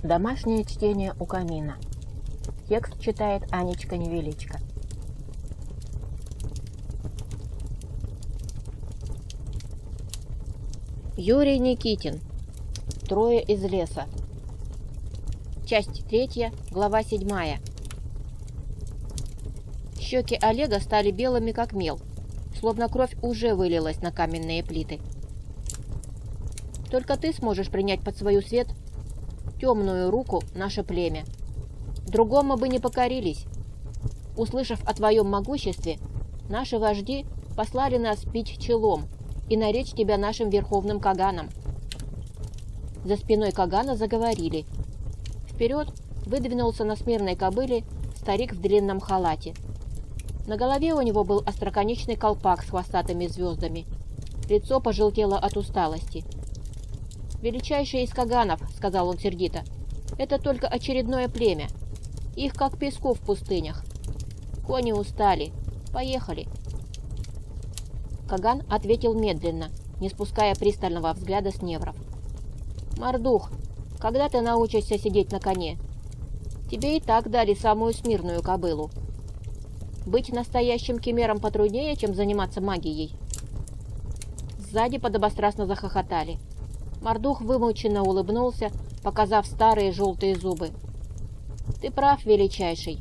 Домашнее чтение у камина. Текст читает Анечка Невеличко. Юрий Никитин. Трое из леса. Часть 3, глава 7. Щеки Олега стали белыми, как мел, словно кровь уже вылилась на каменные плиты. Только ты сможешь принять под свою свет темную руку наше племя. Другому бы не покорились. Услышав о твоем могуществе, наши вожди послали нас пить челом и наречь тебя нашим верховным Каганом. За спиной Кагана заговорили. Вперед выдвинулся на смирной кобыле старик в длинном халате. На голове у него был остроконечный колпак с хвостатыми звездами. Лицо пожелтело от усталости. «Величайший из Каганов», — сказал он сердито, — «это только очередное племя. Их как песку в пустынях. Кони устали. Поехали». Каган ответил медленно, не спуская пристального взгляда с невров. «Мордух, когда ты научишься сидеть на коне? Тебе и так дали самую смирную кобылу. Быть настоящим кемером потруднее, чем заниматься магией». Сзади подобострастно захохотали. Мордух вымученно улыбнулся, показав старые желтые зубы. «Ты прав, величайший.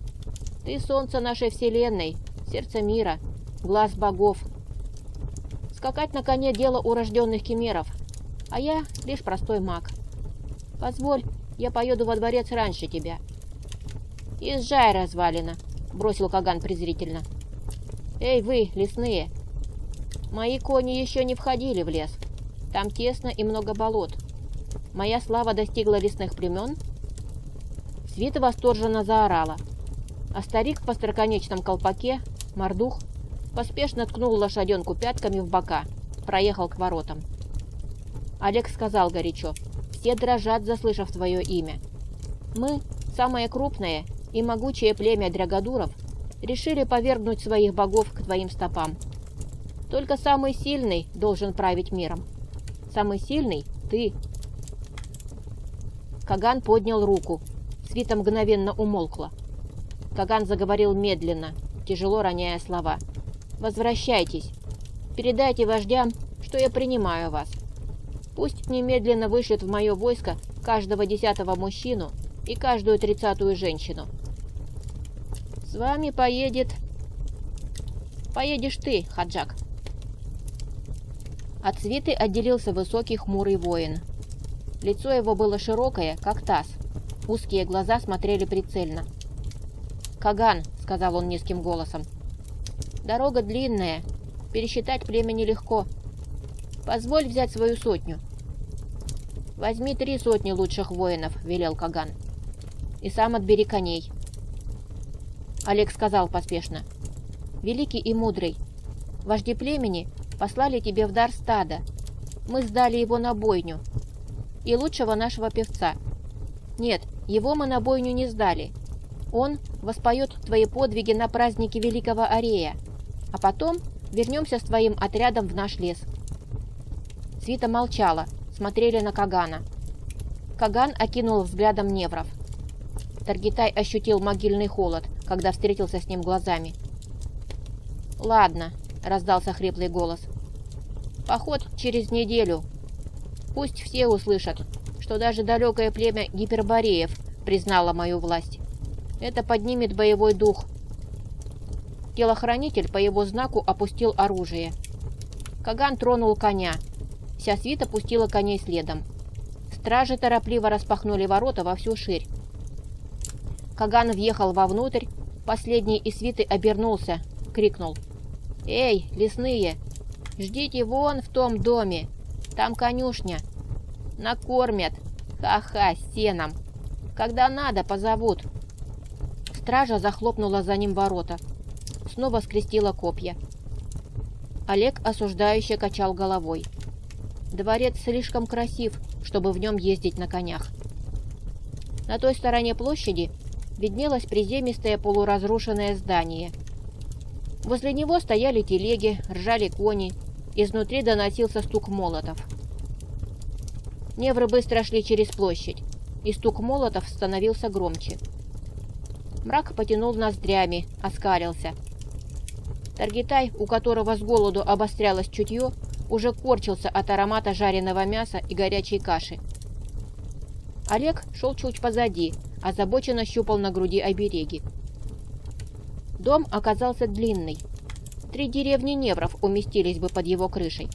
Ты солнце нашей вселенной, сердце мира, глаз богов. Скакать на коне — дело урожденных кемеров, а я лишь простой маг. Позволь, я поеду во дворец раньше тебя». «Езжай, развалина», — бросил Каган презрительно. «Эй вы, лесные! Мои кони еще не входили в лес. Там тесно и много болот. Моя слава достигла лесных племен?» Свита восторженно заорала, а старик в остроконечном колпаке, Мордух, поспешно ткнул лошаденку пятками в бока, проехал к воротам. Олег сказал горячо: «Все дрожат, заслышав твое имя. Мы, самое крупное и могучее племя дрягодуров, решили повергнуть своих богов к твоим стопам. Только самый сильный должен править миром. Самый сильный — ты». Каган поднял руку. Свита мгновенно умолкла. Каган заговорил медленно, тяжело роняя слова. «Возвращайтесь. Передайте вождям, что я принимаю вас. Пусть немедленно вышлют в мое войско каждого 10-го мужчину и каждую 30-ю женщину. С вами поедешь ты, Хаджак». От свиты отделился высокий хмурый воин. Лицо его было широкое, как таз. Узкие глаза смотрели прицельно. «Каган», — сказал он низким голосом, — «дорога длинная, пересчитать племя нелегко. Позволь взять свою сотню». «Возьми 3 сотни лучших воинов», — велел Каган. «И сам отбери коней». Олег сказал поспешно: «Великий и мудрый, вожди племени послали тебе в дар стада. Мы сдали его на бойню. И лучшего нашего певца. Нет, его мы на бойню не сдали. Он воспоет твои подвиги на празднике Великого Арея, а потом вернемся с твоим отрядом в наш лес». Свита молчала, смотрели на Кагана. Каган окинул взглядом невров. Таргитай ощутил могильный холод, когда встретился с ним глазами. «Ладно», — раздался хриплый голос. «Поход через неделю. Пусть все услышат, что даже далекое племя гипербореев признало мою власть. Это поднимет боевой дух». Телохранитель по его знаку опустил оружие. Каган тронул коня. Вся свита пустила коней следом. Стражи торопливо распахнули ворота во всю ширь. Каган въехал вовнутрь, последний из свиты обернулся, крикнул: «Эй, лесные, ждите вон в том доме, там конюшня. Накормят, ха-ха, сеном. Когда надо, позовут». Стража захлопнула за ним ворота, снова скрестила копья. Олег осуждающе качал головой. Дворец слишком красив, чтобы в нем ездить на конях. На той стороне площади виднелось приземистое полуразрушенное здание. Возле него стояли телеги, ржали кони, изнутри доносился стук молотов. Невры быстро шли через площадь. и стук молотов становился громче. Мрак потянул ноздрями, оскалился. Таргитай, у которого с голоду обострялось чутье, уже корчился от аромата жареного мяса и горячей каши. Олег шел чуть позади, озабоченно щупал на груди обереги. Дом оказался длинный. 3 деревни невров уместились бы под его крышей.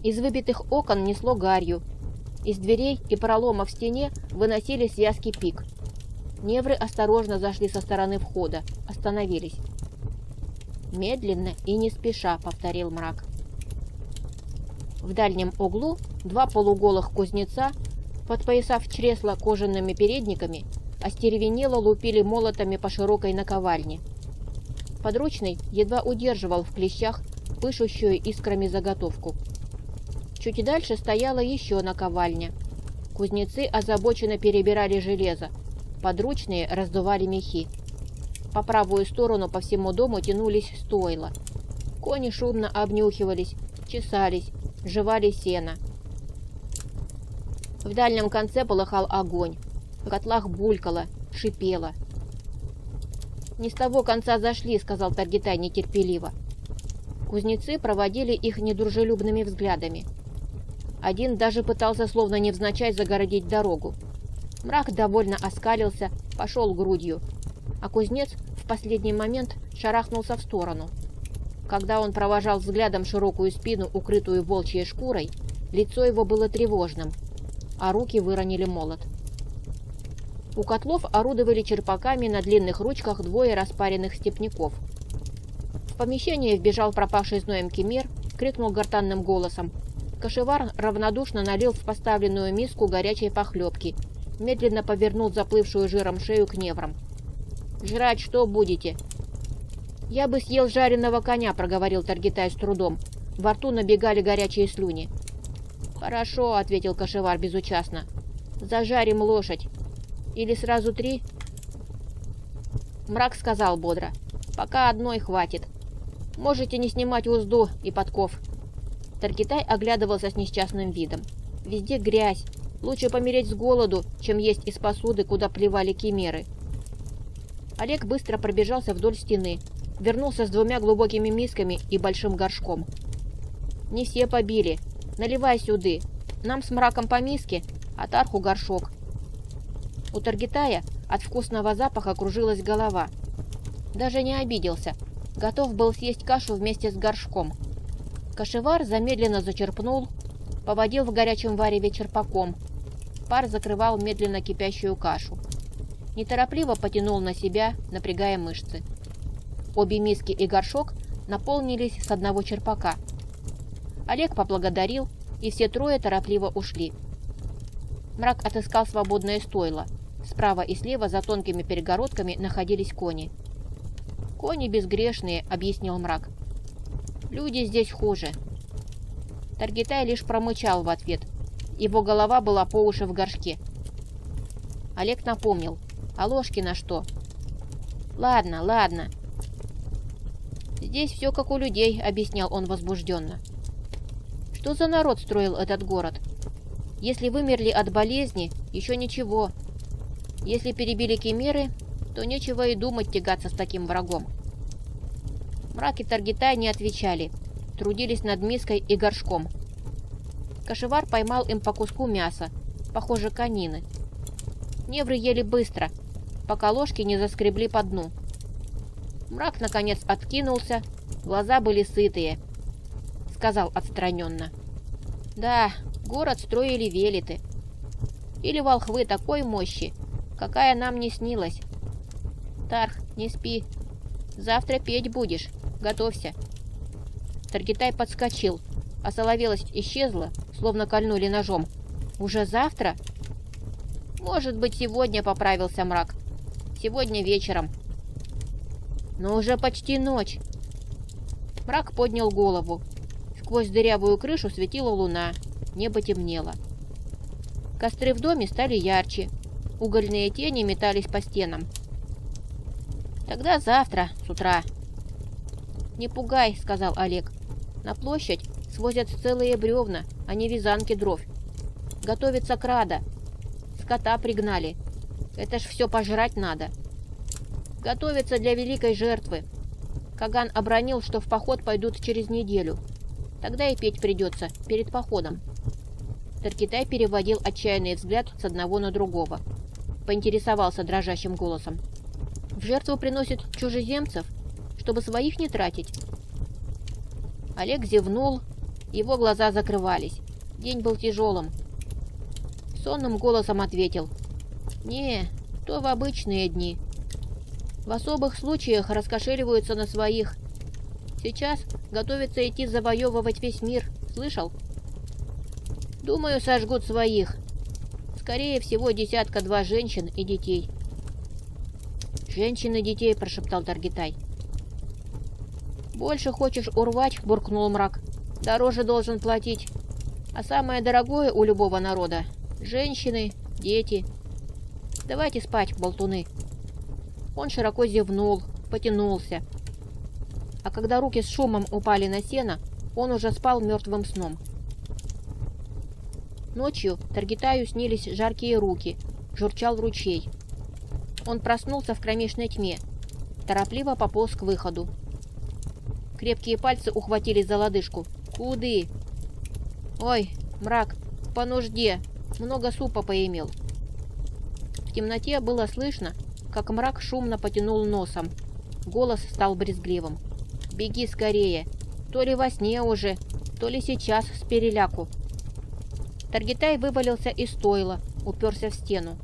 Из выбитых окон несло гарью. Из дверей и пролома в стене выносили связки пик. Невры осторожно зашли со стороны входа, остановились. «Медленно и не спеша», — повторил Мрак. В дальнем углу 2 полуголых кузнеца, подпоясав чресла кожаными передниками, остервенело лупили молотами по широкой наковальне. Подручный едва удерживал в клещах пышущую искрами заготовку. Чуть дальше стояла еще наковальня. Кузнецы озабоченно перебирали железо, подручные раздували мехи. По правую сторону по всему дому тянулись стойла. Кони шумно обнюхивались, чесались, жевали сено. В дальнем конце полыхал огонь. В котлах булькало, шипело. «Не с того конца зашли», — сказал Таргитай нетерпеливо. Кузнецы проводили их недружелюбными взглядами. Один даже пытался словно невзначай загородить дорогу. Мрак довольно оскалился, пошел грудью, а кузнец в последний момент шарахнулся в сторону. Когда он провожал взглядом широкую спину, укрытую волчьей шкурой, лицо его было тревожным, а руки выронили молот. У котлов орудовали черпаками на длинных ручках 2 распаренных степняков. В помещение вбежал пропавший зноем кемер, крикнул гортанным голосом. Кошевар равнодушно налил в поставленную миску горячей похлебки, медленно повернул заплывшую жиром шею к неврам. «Жрать что будете?» «Я бы съел жареного коня», — проговорил Таргитай с трудом. Во рту набегали горячие слюни. «Хорошо», — ответил Кошевар безучастно. «Зажарим лошадь. Или сразу 3?» Мрак сказал бодро. «Пока одной хватит. Можете не снимать узду и подков». Таргитай оглядывался с несчастным видом. Везде грязь. Лучше помереть с голоду, чем есть из посуды, куда плевали кимеры. Олег быстро пробежался вдоль стены, вернулся с 2 глубокими мисками и большим горшком. «Не все побили. Наливай сюды. Нам с Мраком по миске, а Тарху горшок». У Таргитая от вкусного запаха кружилась голова. Даже не обиделся. Готов был съесть кашу вместе с горшком. Кошевар замедленно зачерпнул, поводил в горячем вареве черпаком. Пар закрывал медленно кипящую кашу. Неторопливо потянул на себя, напрягая мышцы. Обе миски и горшок наполнились с одного черпака. Олег поблагодарил, и все 3 торопливо ушли. Мрак отыскал свободное стойло. Справа и слева за тонкими перегородками находились кони. «Кони безгрешные», — объяснил Мрак. «Люди здесь хуже». Таргитай лишь промычал в ответ. Его голова была по уши в горшке. Олег напомнил. «А ложки на что?» «Ладно, ладно». «Здесь все как у людей», — объяснял он возбужденно. «Что за народ строил этот город? Если вымерли от болезни, еще ничего. Если перебили кимеры, то нечего и думать тягаться с таким врагом». Мрак и Таргитай не отвечали, трудились над миской и горшком. Кошевар поймал им по куску мяса, похоже, конины. Невры ели быстро, пока ложки не заскребли по дну. Мрак, наконец, откинулся, глаза были сытые. Сказал отстраненно. «Да, город строили велиты. Или волхвы такой мощи, какая нам не снилась. Тарх, не спи. Завтра петь будешь. Готовься». Таргитай подскочил. Осоловелость исчезла, словно кольнули ножом. «Уже завтра?» «Может быть, сегодня», — поправился Мрак. «Сегодня вечером». «Но уже почти ночь». Мрак поднял голову. Сквозь дырявую крышу светила луна. Небо темнело. Костры в доме стали ярче. Угольные тени метались по стенам. «Тогда завтра, с утра». «Не пугай», — сказал Олег. «На площадь свозят целые бревна, а не вязанки дров. Готовится крада. скота пригнали. Это ж все пожрать надо. Готовятся для великой жертвы. Каган обронил, что в поход пойдут через неделю. Тогда и петь придется перед походом. Таркитай переводил отчаянный взгляд с одного на другого. Поинтересовался дрожащим голосом. В жертву приносят чужеземцев, чтобы своих не тратить? Олег зевнул, его глаза закрывались. День был тяжелым. Сонным голосом ответил. «Не, то в обычные дни. В особых случаях раскошеливаются на своих. Сейчас готовятся идти завоевывать весь мир. Слышал? Думаю, сожгут своих. Скорее всего, 10-2 женщин и детей». «Женщин и детей», — прошептал Таргитай. «Больше хочешь урвать?» — буркнул мрак. «Дороже должен платить. А самое дорогое у любого народа — женщины, дети. Давайте спать, болтуны». Он широко зевнул, потянулся. А когда руки с шумом упали на сено, он уже спал мертвым сном. Ночью Таргитаю снились жаркие руки, журчал ручей. Он проснулся в кромешной тьме, торопливо пополз к выходу. Крепкие пальцы ухватились за лодыжку. «Куды?» «Ой, мрак, по нужде, много супа поимел». В темноте было слышно, как мрак шумно потянул носом. Голос стал брезгливым. «Беги скорее, то ли во сне уже, то ли сейчас с переляку». Таргитай вывалился из стойла, уперся в стену.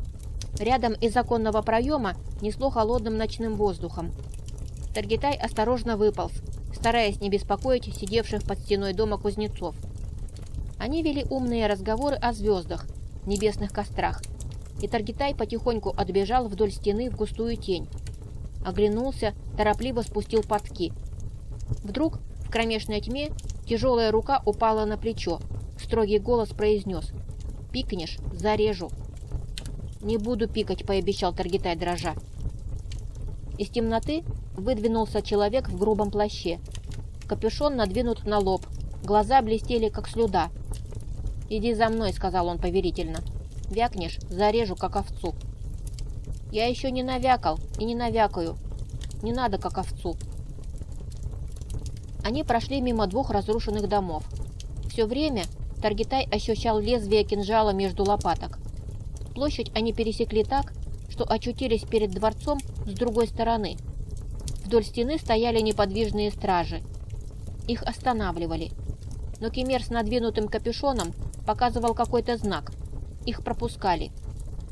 Рядом из оконного проема несло холодным ночным воздухом. Таргитай осторожно выполз, стараясь не беспокоить сидевших под стеной дома кузнецов. Они вели умные разговоры о звездах, небесных кострах, и Таргитай потихоньку отбежал вдоль стены в густую тень. Оглянулся, торопливо спустил портки. Вдруг в кромешной тьме тяжелая рука упала на плечо. Строгий голос произнес: «Пикнешь — зарежу». «Не буду пикать», — пообещал Таргитай дрожа. Из темноты выдвинулся человек в грубом плаще. Капюшон надвинут на лоб, глаза блестели, как слюда. «Иди за мной», — сказал он повелительно. «Вякнешь — зарежу, как овцу». «Я еще не навякал и не навякаю. Не надо, как овцу». Они прошли мимо 2 разрушенных домов. Все время Таргитай ощущал лезвие кинжала между лопаток. Площадь они пересекли так, что очутились перед дворцом с другой стороны. Вдоль стены стояли неподвижные стражи. Их останавливали. Но Кемер с надвинутым капюшоном показывал какой-то знак. Их пропускали.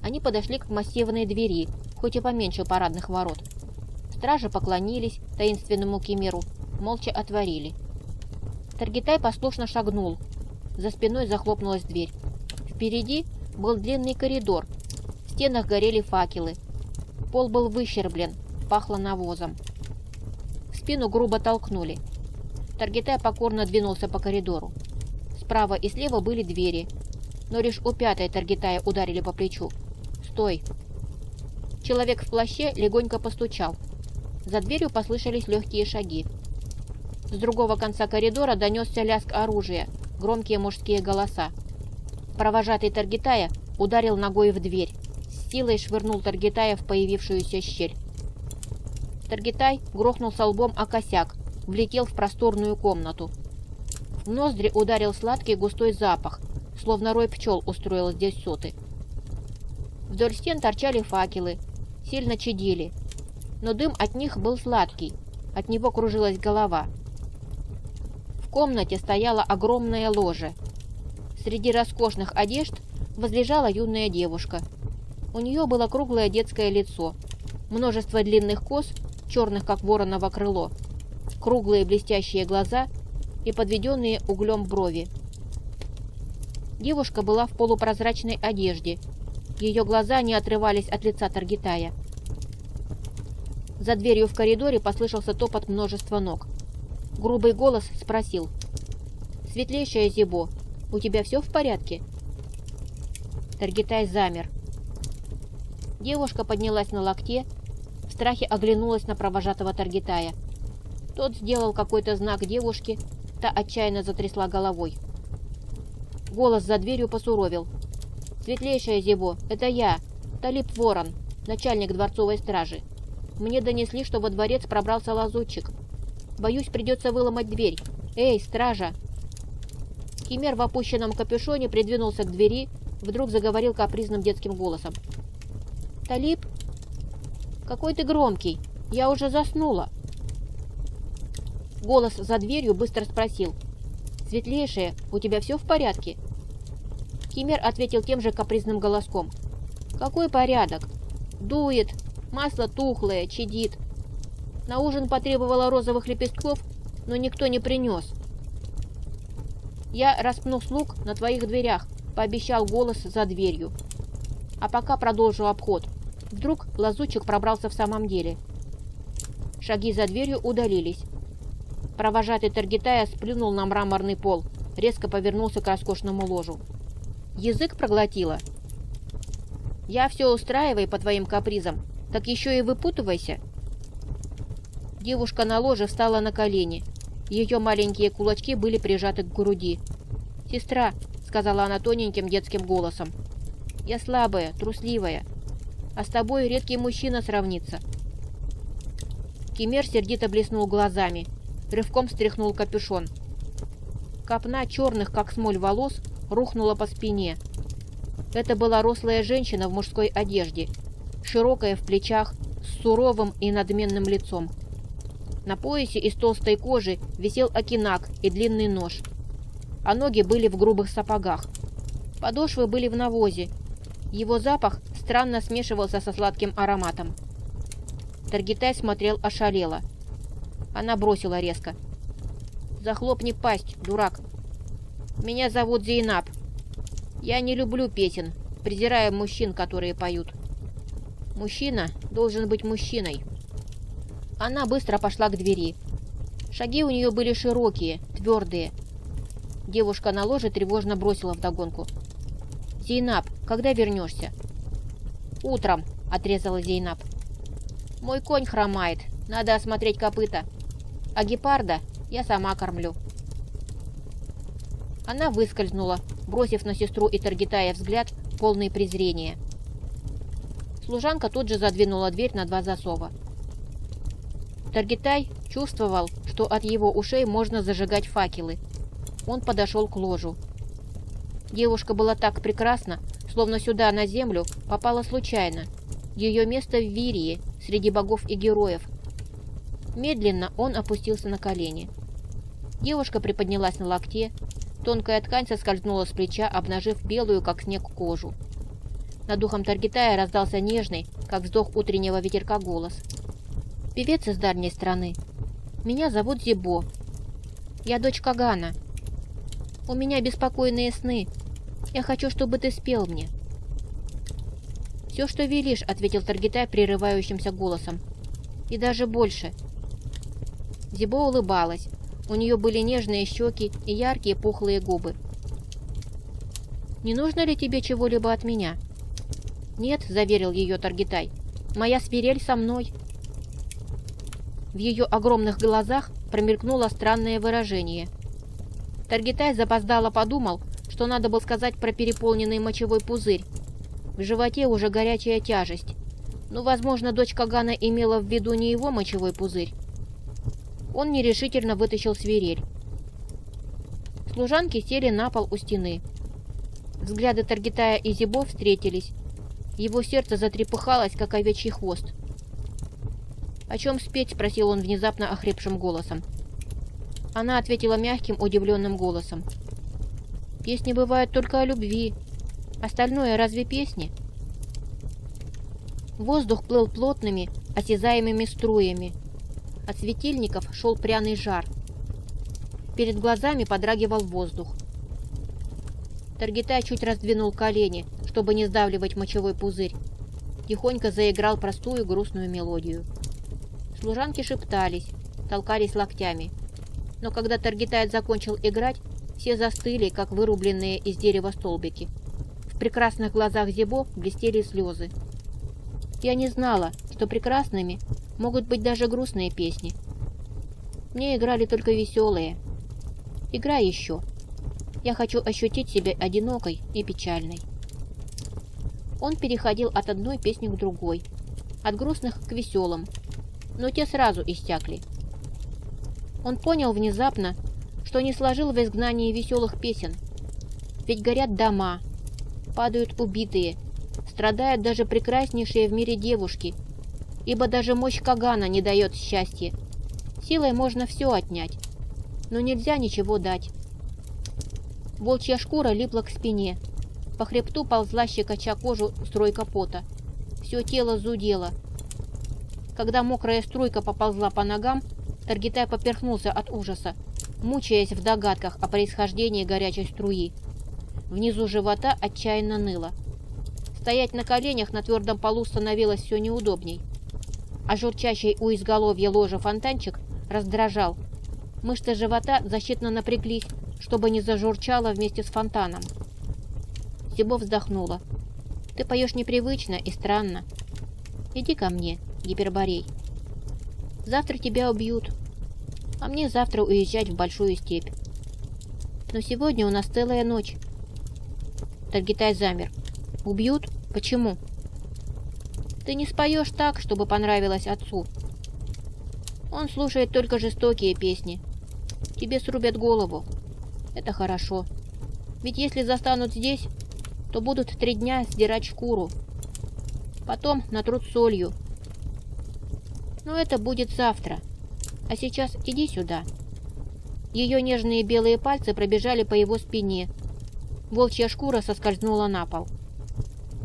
Они подошли к массивной двери, хоть и поменьше парадных ворот. Стражи поклонились таинственному Кемеру, молча отворили. Таргитай послушно шагнул. За спиной захлопнулась дверь. Впереди был длинный коридор. В стенах горели факелы. Пол был выщерблен, пахло навозом. В спину грубо толкнули. Таргитай покорно двинулся по коридору. Справа и слева были двери, но лишь у 5-й Таргитая ударили по плечу. «Стой!» Человек в плаще легонько постучал. За дверью послышались легкие шаги. С другого конца коридора донесся лязг оружия, громкие мужские голоса. Провожатый Таргитая ударил ногой в дверь, с силой швырнул Таргитая в появившуюся щель. Таргитай грохнулся лбом о косяк, влетел в просторную комнату. В ноздри ударил сладкий густой запах, словно рой пчел устроил здесь соты. Вдоль стен торчали факелы, сильно чадили, но дым от них был сладкий, от него кружилась голова. В комнате стояла огромное ложе. Среди роскошных одежд возлежала юная девушка. У нее было круглое детское лицо, множество длинных кос, черных, как вороново крыло, круглые блестящие глаза и подведенные углем брови. Девушка была в полупрозрачной одежде. Ее глаза не отрывались от лица Таргитая. За дверью в коридоре послышался топот множества ног. Грубый голос спросил: «Светлейшая Зибо, у тебя все в порядке?» Таргитай замер. Девушка поднялась на локте, в страхе оглянулась на провожатого Таргитая. Тот сделал какой-то знак девушке, та отчаянно затрясла головой. Голос за дверью посуровил: «Светлейшая Зибо, это я, Талиб Ворон, начальник дворцовой стражи. Мне донесли, что во дворец пробрался лазутчик. Боюсь, придется выломать дверь. Эй, стража!» Кемер в опущенном капюшоне придвинулся к двери, вдруг заговорил капризным детским голосом. «Талиб? Какой ты громкий! Я уже заснула!» Голос за дверью быстро спросил. «Светлейшая, у тебя все в порядке?» Кемер ответил тем же капризным голоском. «Какой порядок? Дует, масло тухлое, чадит. На ужин потребовала розовых лепестков, но никто не принес. Я распну слуг на твоих дверях», — пообещал голос за дверью. «А пока продолжу обход. Вдруг лазутчик пробрался в самом деле». Шаги за дверью удалились. Провожатый Таргитая сплюнул на мраморный пол, резко повернулся к роскошному ложу. «Язык проглотила?» «Я все устраиваю по твоим капризам, так еще и выпутывайся». Девушка на ложе встала на колени. Ее маленькие кулачки были прижаты к груди. «Сестра», — сказала она тоненьким детским голосом, — «я слабая, трусливая, а с тобой редкий мужчина сравнится». Кемер сердито блеснул глазами, рывком стряхнул капюшон. Копна черных, как смоль, волос рухнула по спине. Это была рослая женщина в мужской одежде, широкая в плечах, с суровым и надменным лицом. На поясе из толстой кожи висел окинак и длинный нож, а ноги были в грубых сапогах. Подошвы были в навозе. Его запах странно смешивался со сладким ароматом. Таргитай смотрел ошалело. Она бросила резко. «Захлопни пасть, дурак. Меня зовут Зейнаб. Я не люблю песен, презираю мужчин, которые поют. Мужчина должен быть мужчиной». Она быстро пошла к двери. Шаги у нее были широкие, твердые. Девушка на ложе тревожно бросила вдогонку. «Зейнаб, когда вернешься?» «Утром», — отрезала Зейнаб. «Мой конь хромает, надо осмотреть копыта. А гепарда я сама кормлю». Она выскользнула, бросив на сестру и Таргитая взгляд, полный презрения. Служанка тут же задвинула дверь на 2 засова. Таргитай чувствовал, что от его ушей можно зажигать факелы. Он подошел к ложу. Девушка была так прекрасна, словно сюда, на землю, попала случайно. Ее место в Вирии, среди богов и героев. Медленно он опустился на колени. Девушка приподнялась на локте, тонкая ткань соскользнула с плеча, обнажив белую, как снег, кожу. Над духом Таргитая раздался нежный, как вздох утреннего ветерка, голос. «Певец из дальней страны. Меня зовут Зибо. Я дочь Кагана. У меня беспокойные сны. Я хочу, чтобы ты спел мне». «Все, что велишь», — ответил Таргитай прерывающимся голосом. «И даже больше». Зибо улыбалась. У нее были нежные щеки и яркие пухлые губы. «Не нужно ли тебе чего-либо от меня?» «Нет», — заверил ее Таргитай. «Моя свирель со мной». В ее огромных глазах промелькнуло странное выражение. Таргитай запоздало подумал, что надо было сказать про переполненный мочевой пузырь. В животе уже горячая тяжесть. Но, возможно, дочь Кагана имела в виду не его мочевой пузырь. Он нерешительно вытащил свирель. Служанки сели на пол у стены. Взгляды Таргитая и Зибо встретились. Его сердце затрепыхалось, как овечий хвост. «О чем спеть?» — спросил он внезапно охрипшим голосом. Она ответила мягким, удивленным голосом. «Песни бывают только о любви. Остальное разве песни?» Воздух плыл плотными, осязаемыми струями. От светильников шел пряный жар. Перед глазами подрагивал воздух. Таргитай чуть раздвинул колени, чтобы не сдавливать мочевой пузырь. Тихонько заиграл простую грустную мелодию. Служанки шептались, толкались локтями. Но когда Таргитай закончил играть, все застыли, как вырубленные из дерева столбики. В прекрасных глазах Зибо блестели слезы. Я не знала, что прекрасными могут быть даже грустные песни. Мне играли только веселые. Играй еще. Я хочу ощутить себя одинокой и печальной. Он переходил от одной песни к другой, от грустных к веселым, но те сразу иссякли. Он понял внезапно, что не сложил в изгнании веселых песен. Ведь горят дома, падают убитые, страдают даже прекраснейшие в мире девушки, ибо даже мощь Кагана не дает счастья. Силой можно все отнять, но нельзя ничего дать. Волчья шкура липла к спине, по хребту ползла, щекоча кожу, струйка пота. Все тело зудело. Когда мокрая струйка поползла по ногам, Таргитай поперхнулся от ужаса, мучаясь в догадках о происхождении горячей струи. Внизу живота отчаянно ныло. Стоять на коленях на твердом полу становилось все неудобней. А журчащий у изголовья ложа фонтанчик раздражал. Мышцы живота защитно напряглись, чтобы не зажурчало вместе с фонтаном. Зибо вздохнула. «Ты поешь непривычно и странно. Иди ко мне, Гиперборей. Завтра тебя убьют, а мне завтра уезжать в большую степь. Но сегодня у нас целая ночь». Таргитай замер. «Убьют? Почему?» «Ты не споешь так, чтобы понравилось отцу. Он слушает только жестокие песни. Тебе срубят голову. Это хорошо. Ведь если застанут здесь, то будут 3 дня сдирать шкуру. Потом натрут солью. Но это будет завтра. А сейчас иди сюда». Ее нежные белые пальцы пробежали по его спине. Волчья шкура соскользнула на пол.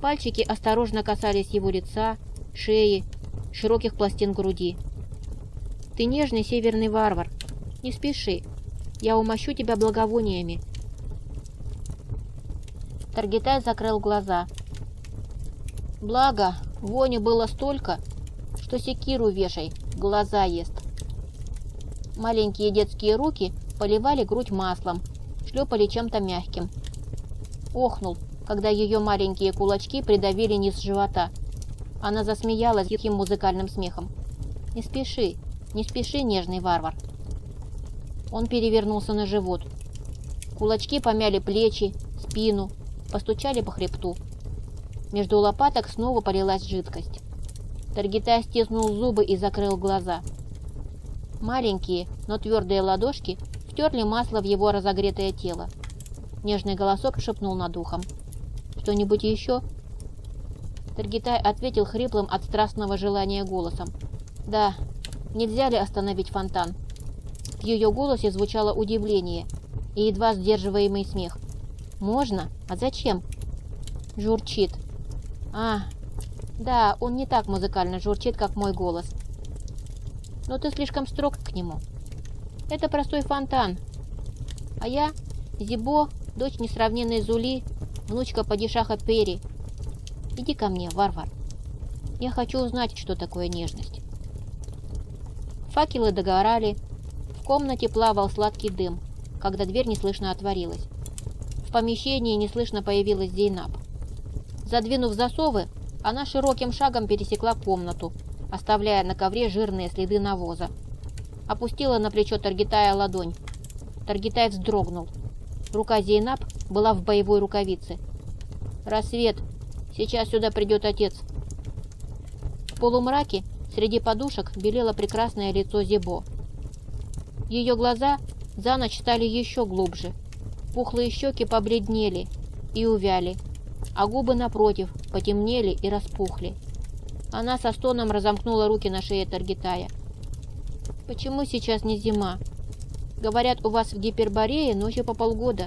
Пальчики осторожно касались его лица, шеи, широких пластин груди. «Ты нежный северный варвар. Не спеши. Я умощу тебя благовониями». Таргитай закрыл глаза. Благо, вони было столько, что секиру вешай, глаза ест. Маленькие детские руки поливали грудь маслом, шлепали чем-то мягким. Охнул, когда ее маленькие кулачки придавили низ живота. Она засмеялась тихим музыкальным смехом. Не спеши, нежный варвар». Он перевернулся на живот. Кулачки помяли плечи, спину, постучали по хребту. Между лопаток снова полилась жидкость. Таргитай стиснул зубы и закрыл глаза. Маленькие, но твердые ладошки втерли масло в его разогретое тело. Нежный голосок шепнул над ухом. «Что-нибудь еще?» Таргитай ответил хриплым от страстного желания голосом. «Да, нельзя ли остановить фонтан?» В ее голосе звучало удивление и едва сдерживаемый смех. «Можно? А зачем?» «Журчит». «А, да, он не так музыкально журчит, как мой голос. Но ты слишком строг к нему. Это простой фонтан. А я Зибо, дочь несравненной Зули, внучка падишаха Пери. Иди ко мне, варвар. Я хочу узнать, что такое нежность». Факелы догорали. В комнате плавал сладкий дым, когда дверь неслышно отворилась. В помещении неслышно появилась Зейнаб. Задвинув засовы, она широким шагом пересекла комнату, оставляя на ковре жирные следы навоза. Опустила на плечо Таргитая ладонь. Таргитай вздрогнул. Рука Зейнаб была в боевой рукавице. «Рассвет. Сейчас сюда придет отец». В полумраке среди подушек белело прекрасное лицо Зибо. Ее глаза за ночь стали еще глубже. Пухлые щеки побледнели и увяли, а губы, напротив, потемнели и распухли. Она со стоном разомкнула руки на шее Таргитая. «Почему сейчас не зима? Говорят, у вас в Гиперборее ночью по полгода.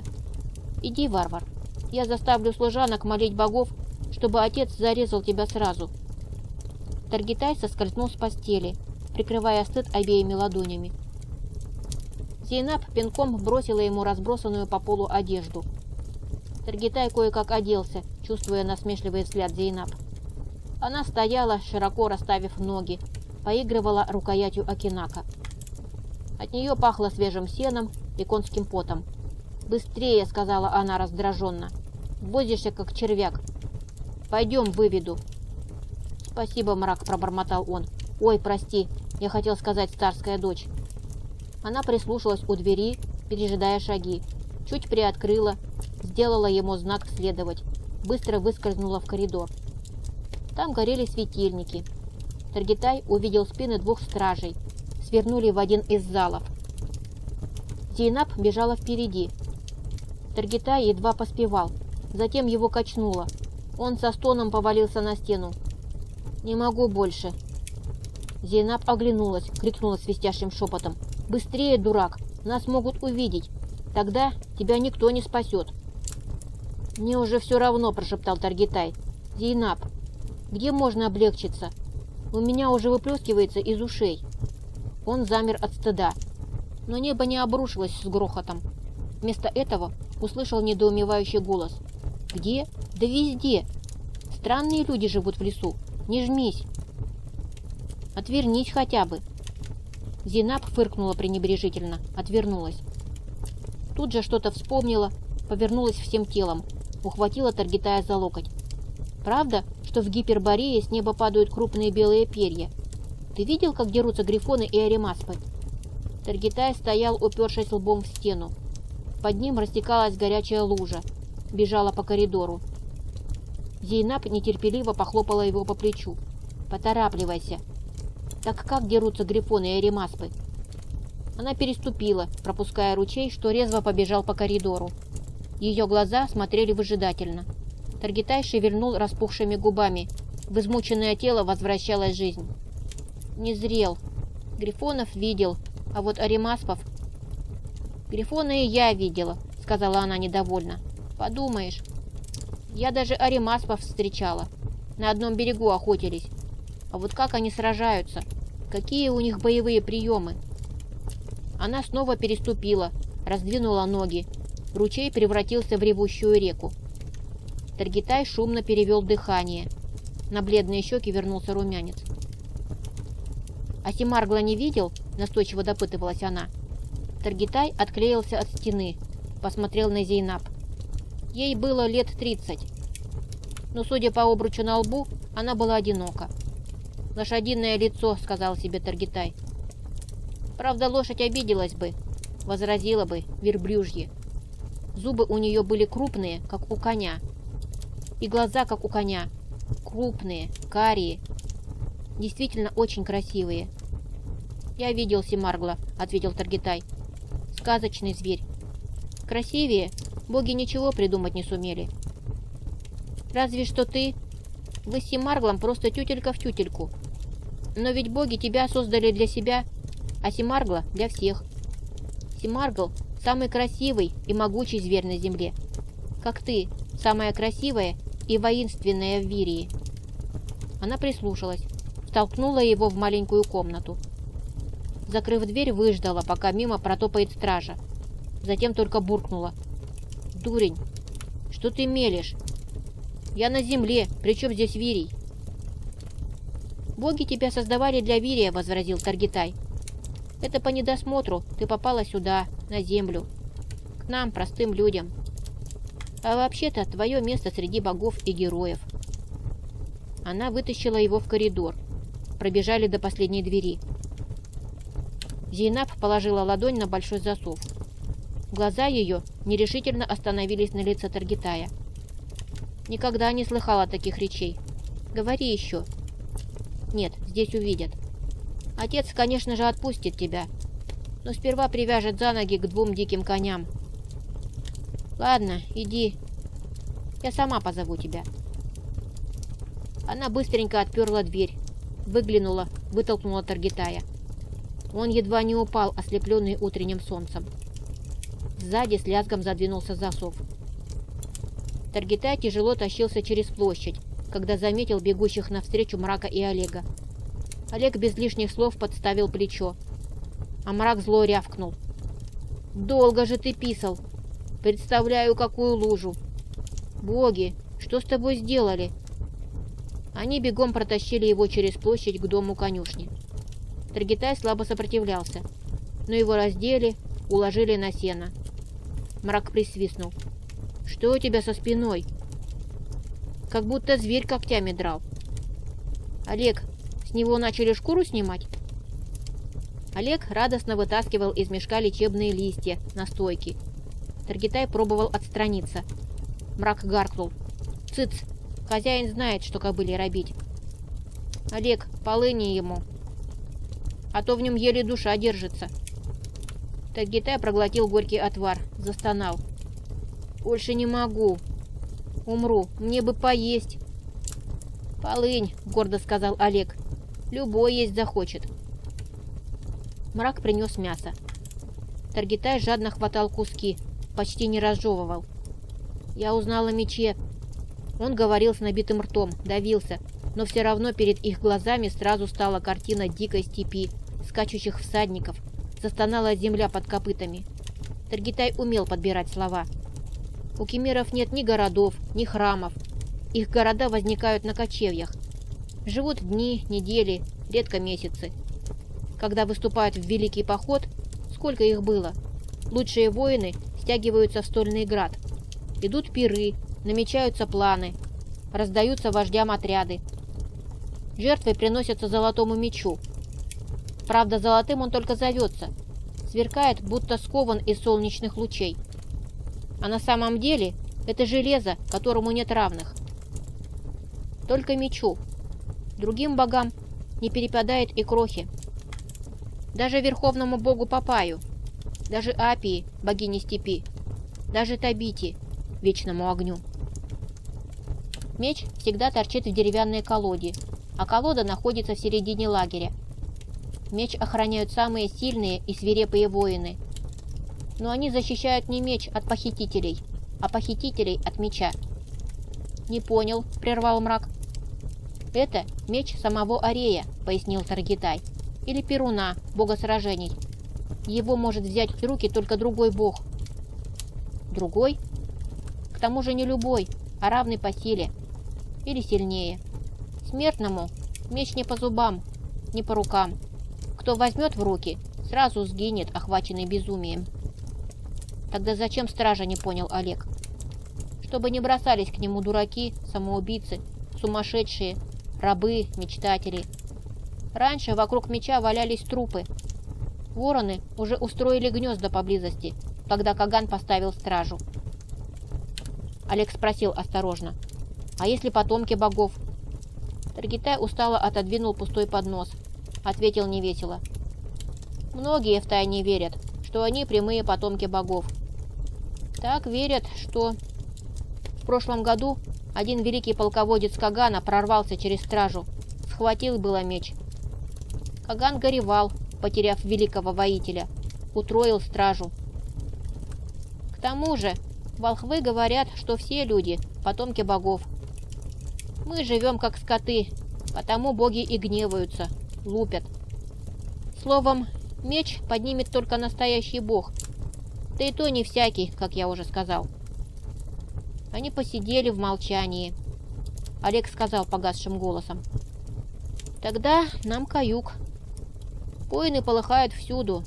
Иди, варвар, я заставлю служанок молить богов, чтобы отец зарезал тебя сразу». Таргитай соскользнул с постели, прикрывая стыд обеими ладонями. Зейнаб пинком бросила ему разбросанную по полу одежду. Таргитай кое-как оделся, чувствуя насмешливый взгляд Зейнаб. Она стояла, широко расставив ноги, поигрывала рукоятью акинака. От нее пахло свежим сеном и конским потом. «Быстрее!» — сказала она раздраженно. «Возишься, как червяк. Пойдем, выведу». «Спасибо, мрак», — пробормотал он. «Ой, прости, я хотел сказать царская дочь». Она прислушалась у двери, пережидая шаги. Чуть приоткрыла, сделала ему знак следовать. Быстро выскользнула в коридор. Там горели светильники. Таргитай увидел спины двух стражей. Свернули в один из залов. Зейнаб бежала впереди. Таргитай едва поспевал. Затем его качнуло. Он со стоном повалился на стену. «Не могу больше». Зейнаб оглянулась, крикнула свистящим шепотом. «Быстрее, дурак! Нас могут увидеть! Тогда тебя никто не спасет!» «Мне уже все равно», – прошептал Таргитай. «Зейнаб, где можно облегчиться? У меня уже выплескивается из ушей». Он замер от стыда. Но небо не обрушилось с грохотом. Вместо этого услышал недоумевающий голос. «Где? Да везде! Странные люди живут в лесу. Не жмись! Отвернись хотя бы!» Зейнаб фыркнула пренебрежительно, отвернулась. Тут же что-то вспомнила, повернулась всем телом, ухватила Таргитая за локоть. «Правда, что в Гиперборее с неба падают крупные белые перья? Ты видел, как дерутся грифоны и аримаспы?» Таргитай стоял, упершись лбом в стену. Под ним растекалась горячая лужа, бежала по коридору. Зейнаб нетерпеливо похлопала его по плечу. «Поторапливайся!» «Так как дерутся грифоны и аримаспы?» Она переступила, пропуская ручей, что резво побежал по коридору. Ее глаза смотрели выжидательно. Таргитай шевельнул распухшими губами. В измученное тело возвращалась жизнь. «Не зрел. Грифонов видел, а вот аримаспов...» «Грифона и я видела», — сказала она недовольно. «Подумаешь, я даже аримаспов встречала. На одном берегу охотились. А вот как они сражаются? Какие у них боевые приемы?» Она снова переступила, раздвинула ноги. Ручей превратился в ревущую реку. Таргитай шумно перевел дыхание. На бледные щеки вернулся румянец. «А Семаргла не видел?» – настойчиво допытывалась она. Таргитай отклеился от стены, посмотрел на Зейнаб. Ей было лет 30. Но, судя по обручу на лбу, она была одинока. «Лошадиное лицо», — сказал себе Таргитай. «Правда, лошадь обиделась бы, возразила бы верблюжье. Зубы у нее были крупные, как у коня. И глаза, как у коня. Крупные, карие. Действительно очень красивые». «Я видел Семаргла», — ответил Таргитай. «Сказочный зверь. Красивее боги ничего придумать не сумели. Разве что ты. Вы с Семарглом просто тютелька в тютельку. Но ведь боги тебя создали для себя, а Семаргла для всех. Семаргл – самый красивый и могучий зверь на земле. Как ты, самая красивая и воинственная в Вирии». Она прислушалась, втолкнула его в маленькую комнату. Закрыв дверь, выждала, пока мимо протопает стража. Затем только буркнула: «Дурень, что ты мелешь? Я на земле, причем здесь Вирий?» «Боги тебя создавали для Вирия», — возразил Таргитай. «Это по недосмотру ты попала сюда, на землю, к нам, простым людям. А вообще-то твое место среди богов и героев». Она вытащила его в коридор. Пробежали до последней двери. Зейнаб положила ладонь на большой засов. Глаза ее нерешительно остановились на лице Таргитая. «Никогда не слыхала таких речей. Говори еще». «Нет, здесь увидят. Отец, конечно же, отпустит тебя, но сперва привяжет за ноги к 2 диким коням. Ладно, иди. Я сама позову тебя». Она быстренько отперла дверь, выглянула, вытолкнула Таргитая. Он едва не упал, ослепленный утренним солнцем. Сзади с лязгом задвинулся засов. Таргитай тяжело тащился через площадь, когда заметил бегущих навстречу Мрака и Олега. Олег без лишних слов подставил плечо, а Мрак зло рявкнул: «Долго же ты писал! Представляю, какую лужу! Боги, что с тобой сделали?» Они бегом протащили его через площадь к дому конюшни. Таргитай слабо сопротивлялся, но его раздели, уложили на сено. Мрак присвистнул: «Что у тебя со спиной?» «Как будто зверь когтями драл». «Олег, с него начали шкуру снимать?» Олег радостно вытаскивал из мешка лечебные листья, настойки. Таргитай пробовал отстраниться. Мрак гаркнул: «Цыц! Хозяин знает, что кобыле робить. Олег, полыни ему, а то в нем еле душа держится. Таргитай проглотил горький отвар, застонал. Больше не могу. Умру, мне бы поесть. Полынь, гордо сказал Олег. Любой есть захочет. Мрак принес мясо. Таргитай жадно хватал куски, почти не разжевывал. Я узнал о мече. Он говорил с набитым ртом, давился, но все равно перед их глазами сразу стала картина дикой степи, скачущих всадников, застонала земля под копытами. Таргитай умел подбирать слова. У кемеров нет ни городов, ни храмов. Их города возникают на кочевьях. Живут дни, недели, редко месяцы. Когда выступают в Великий поход, сколько их было? Лучшие воины стягиваются в Стольный град. Идут пиры, намечаются планы, раздаются вождям отряды. Жертвы приносятся золотому мечу. Правда, золотым он только зовется. Сверкает, будто скован из солнечных лучей. А на самом деле это железо, которому нет равных. Только мечу. Другим богам не перепадает и крохи. Даже верховному богу Папаю, даже Апии, богине степи, даже Табити, вечному огню. Меч всегда торчит в деревянной колоде, а колода находится в середине лагеря. Меч охраняют самые сильные и свирепые воины. Но они защищают не меч от похитителей, а похитителей от меча. «Не понял», — прервал Мрак. «Это меч самого Арея», — пояснил Таргитай. «Или Перуна, бога сражений. Его может взять в руки только другой бог». «Другой? К тому же не любой, а равный по силе. Или сильнее. Смертному меч не по зубам, не по рукам. Кто возьмет в руки, сразу сгинет, охваченный безумием». «Тогда зачем стража?» — не понял Олег. «Чтобы не бросались к нему дураки, самоубийцы, сумасшедшие, рабы, мечтатели. Раньше вокруг меча валялись трупы. Вороны уже устроили гнезда поблизости, когда Каган поставил стражу». Олег спросил осторожно: «А если потомки богов?» Таргитай устало отодвинул пустой поднос. Ответил невесело: «Многие втайне верят, что они прямые потомки богов. Так верят, что... В прошлом году один великий полководец Кагана прорвался через стражу, схватил было меч. Каган горевал, потеряв великого воителя, утроил стражу. К тому же волхвы говорят, что все люди — потомки богов. Мы живем как скоты, потому боги и гневаются, лупят. Словом, меч поднимет только настоящий бог, да и то не всякий, как я уже сказал». Они посидели в молчании. Олег сказал погасшим голосом: «Тогда нам каюк. Войны полыхают всюду.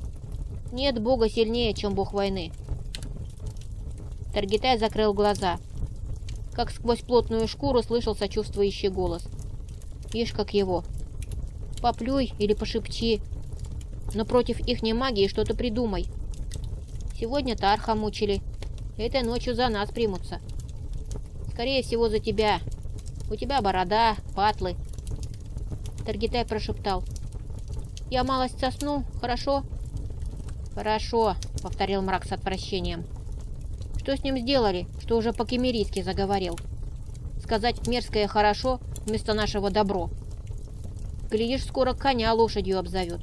Нет бога сильнее, чем бог войны». Таргитай закрыл глаза. Как сквозь плотную шкуру слышал сочувствующий голос. «Ишь, как его. Поплюй или пошепчи. Но против ихней магии что-то придумай. Сегодня Тарха мучили. Этой ночью за нас примутся. Скорее всего, за тебя. У тебя борода, патлы». Таргитай прошептал: «Я малость сосну, хорошо?» «Хорошо», — повторил Мрак с отвращением. «Что с ним сделали, что уже по-кемерийски заговорил? Сказать мерзкое «хорошо» вместо нашего «добро». Глядишь, скоро коня лошадью обзовет».